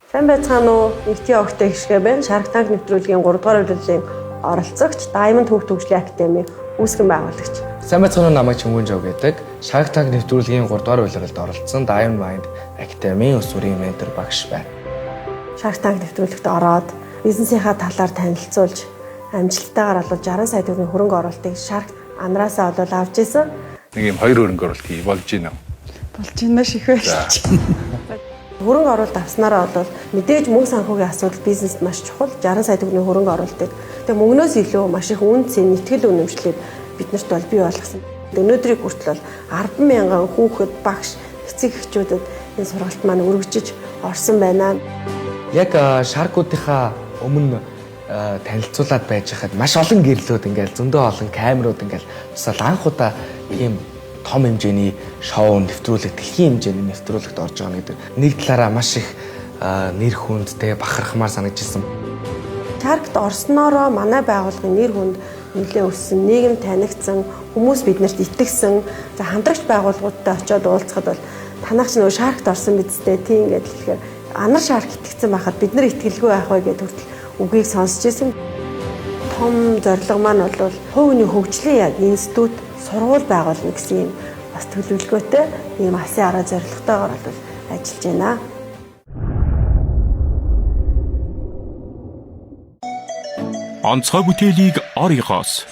Сайн байцгаана уу? Нэгтгий огтой гişгэ байна. Shark Tank нэвтрүүлгийн 3 дугаар урилгын оролцогч Diamond Хүүхд хөгжлийн академи үүсгэн байгуулагч. Сайн байцгаана уу, намайг Чөнгөн Жоо гэдэг. Shark Tank нэвтрүүлгийн 3 дугаар урилгалд оролцсон Diamond Mind академийн ус бүрийн ментор багш байна. Shark Tank нэвтрүүлэгт ороод бизнесийнхаа талаар танилцуулж амжилттайгаар олвол 60 сая төгрөгийн хөрөнгө оруулалтыг Shark амраасаа олвол авч исэн. Нэг юм 2 хөрөнгө оруулалт хийж болж байна. Болж байна ших байж. Хөрөнгө оруулалт авснараа бол мэдээж мөнгө санхүүгийн асуудал бизнест маш чухал. 60 сая төгрөгийн хөрөнгө оруулалтыг. Тэгээ мөнгнөөс илүү маш их үнцэн нэтгэл үнэмшлээд биднэрт бол бий болгосон. Өнөөдрийг хүртэл бол 10,000 хүүхэд, багш, эцэг эхчүүдэд энэ сургалт маань өргөжиж орсон байна. Яг Shark-уудынхаа өмнө танилцуулаад байж хахад маш олон гэрлүүд ингээл зөндөө олон камерууд ингээл бас анх удаа ийм том хэмжээний шоу нэвтрүүлэг, дэлхийн хэмжээний нэвтрүүлэгт орж байгаа гэдэг нэг талаараа маш их нэр хүндтэй бахархмаар санагдчихсан. Shark-д орсноороо манай байгууллагын нэр хүнд нэлээд өссөн, нийгэм танигдсан, хүмүүс биднэрт итгэсэн, хамтрагч байгууллагуудтай очиод уулзахад бол танах ч нөгөө Shark-д орсон бидтэй тийм ингээд хэлэхээр анар Shark итгэсэн байхад бид нар итгэлгүй байх вэ гэдэг хүртэл үгийг сонсч ирсэн. Том зорилго маань бол хувь хүний хөгжлийн яг институт сургууль байгуулна гэсэн юм бас төлөвлөгөөтэй ийм алсын арга зорилготойгоор бол ажиллаж байна. Онцгой бүтээлийг оригоос